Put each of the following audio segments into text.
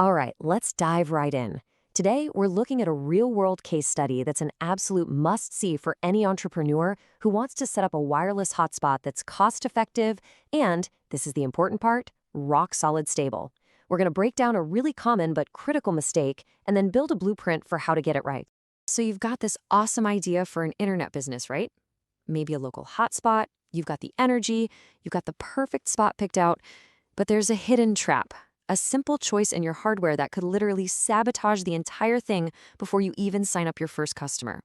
All right, let's dive right in. Today, we're looking at a real-world case study that's an absolute must-see for any entrepreneur who wants to set up a wireless hotspot that's cost-effective and, this is the important part, rock-solid stable. We're going to break down a really common but critical mistake and then build a blueprint for how to get it right. So you've got this awesome idea for an internet business, right? Maybe a local hotspot, you've got the energy, you've got the perfect spot picked out, but there's a hidden trap. A simple choice in your hardware that could literally sabotage the entire thing before you even sign up your first customer.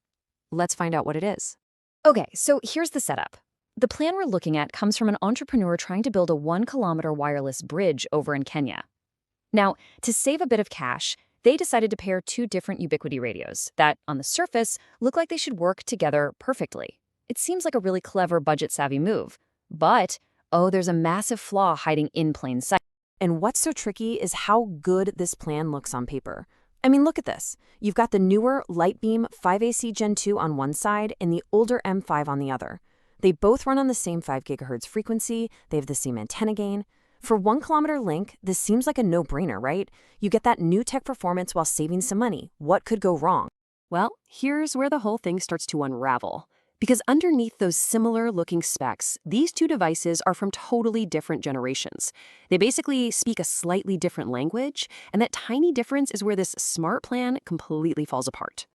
Let's find out what it is. Okay, so here's the setup. The plan we're looking at comes from an entrepreneur trying to build a 1-kilometer wireless bridge over in Kenya. Now, to save a bit of cash, they decided to pair two different Ubiquiti radios that, on the surface, look like they should work together perfectly. It seems like a really clever budget-savvy move. But, oh, there's a massive flaw hiding in plain sight. And what's so tricky is how good this plan looks on paper. I mean, look at this. You've got the newer Lightbeam 5AC Gen 2 on one side and the older M5 on the other. They both run on the same 5 GHz frequency, they have the same antenna gain. For 1-kilometer link, this seems like a no-brainer, right? You get that new tech performance while saving some money. What could go wrong? Well, here's where the whole thing starts to unravel. Because underneath those similar-looking specs, these two devices are from totally different generations. They basically speak a slightly different language, and that tiny difference is where this smart plan completely falls apart.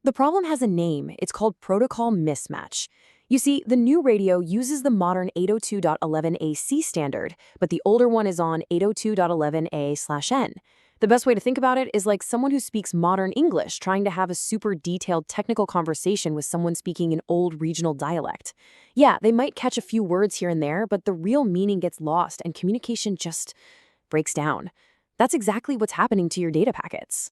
The problem has a name. It's called protocol mismatch. You see, the new radio uses the modern 802.11ac standard, but the older one is on 802.11a/n. The best way to think about it is like someone who speaks modern English trying to have a super detailed technical conversation with someone speaking an old regional dialect. Yeah, they might catch a few words here and there, but the real meaning gets lost and communication just breaks down. That's exactly what's happening to your data packets.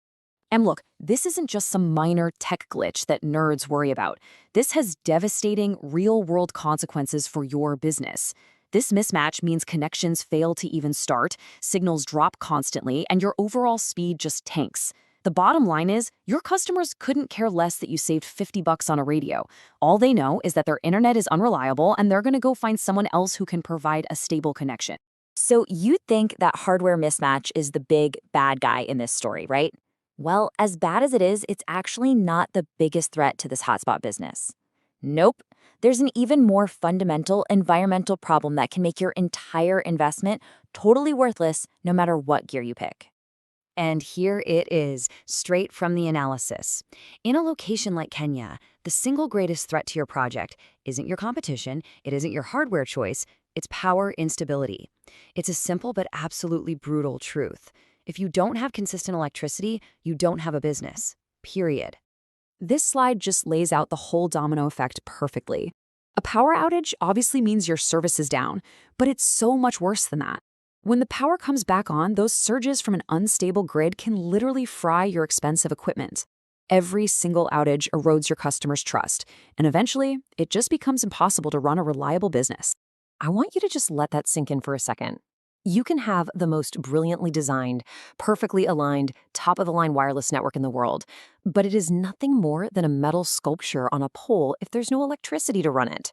And look, this isn't just some minor tech glitch that nerds worry about. This has devastating real-world consequences for your business. This mismatch means connections fail to even start, signals drop constantly, and your overall speed just tanks. The bottom line is, your customers couldn't care less that you saved $50 on a radio. All they know is that their internet is unreliable and they're going to go find someone else who can provide a stable connection. So you'd think that hardware mismatch is the big bad guy in this story, right? Well, as bad as it is, it's actually not the biggest threat to this hotspot business. Nope. There's an even more fundamental environmental problem that can make your entire investment totally worthless no matter what gear you pick. And here it is, straight from the analysis. In a location like Kenya, the single greatest threat to your project isn't your competition, it isn't your hardware choice, it's power instability. It's a simple but absolutely brutal truth. If you don't have consistent electricity, you don't have a business. Period. This slide just lays out the whole domino effect perfectly. A power outage obviously means your service is down, but it's so much worse than that. When the power comes back on, those surges from an unstable grid can literally fry your expensive equipment. Every single outage erodes your customers' trust, and eventually, it just becomes impossible to run a reliable business. I want you to just let that sink in for a second. You can have the most brilliantly designed, perfectly aligned, top-of-the-line wireless network in the world, but it is nothing more than a metal sculpture on a pole if there's no electricity to run it.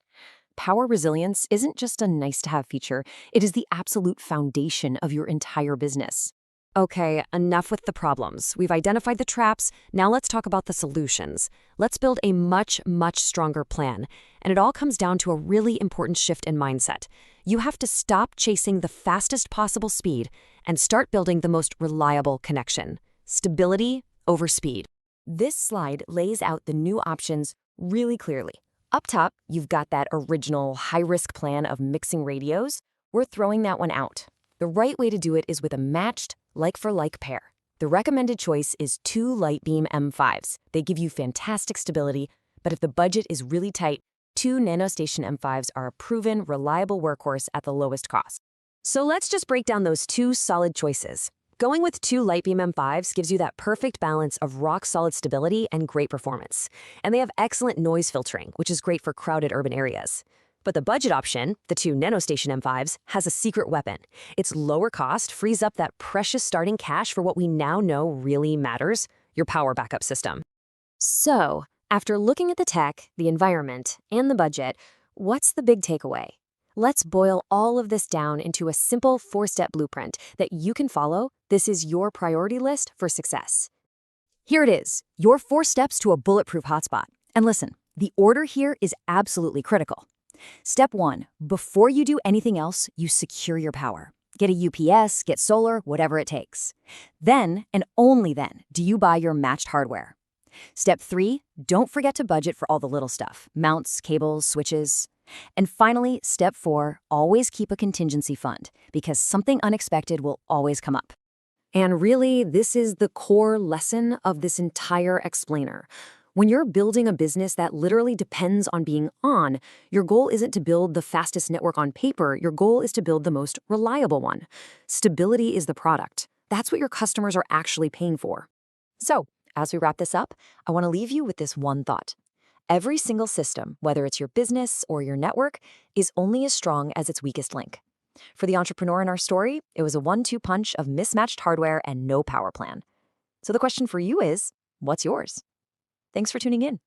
Power resilience isn't just a nice-to-have feature, it is the absolute foundation of your entire business. Okay, enough with the problems. We've identified the traps, now let's talk about the solutions. Let's build a much, much stronger plan. And it all comes down to a really important shift in mindset. You have to stop chasing the fastest possible speed and start building the most reliable connection. Stability over speed. This slide lays out the new options really clearly. Up top, you've got that original high-risk plan of mixing radios. We're throwing that one out. The right way to do it is with a matched, like-for-like pair. The recommended choice is two Lightbeam M5s. They give you fantastic stability, but if the budget is really tight, two NanoStation M5s are a proven, reliable workhorse at the lowest cost. So let's just break down those two solid choices. Going with two Lightbeam M5s gives you that perfect balance of rock-solid stability and great performance. And they have excellent noise filtering, which is great for crowded urban areas. But the budget option, the two NanoStation M5s, has a secret weapon. Its lower cost frees up that precious starting cash for what we now know really matters, your power backup system. So, after looking at the tech, the environment, and the budget, what's the big takeaway? Let's boil all of this down into a simple 4-step blueprint that you can follow. This is your priority list for success. Here it is, your 4 steps to a bulletproof hotspot. And listen, the order here is absolutely critical. Step 1, before you do anything else, you secure your power. Get a UPS, get solar, whatever it takes. Then, and only then, do you buy your matched hardware. Step 3, don't forget to budget for all the little stuff, mounts, cables, switches. And finally, step 4, always keep a contingency fund, because something unexpected will always come up. And really, this is the core lesson of this entire explainer. When you're building a business that literally depends on being on, your goal isn't to build the fastest network on paper, your goal is to build the most reliable one. Stability is the product. That's what your customers are actually paying for. So, as we wrap this up, I want to leave you with this one thought. Every single system, whether it's your business or your network, is only as strong as its weakest link. For the entrepreneur in our story, it was a 1-2 punch of mismatched hardware and no power plan. So the question for you is, what's yours? Thanks for tuning in.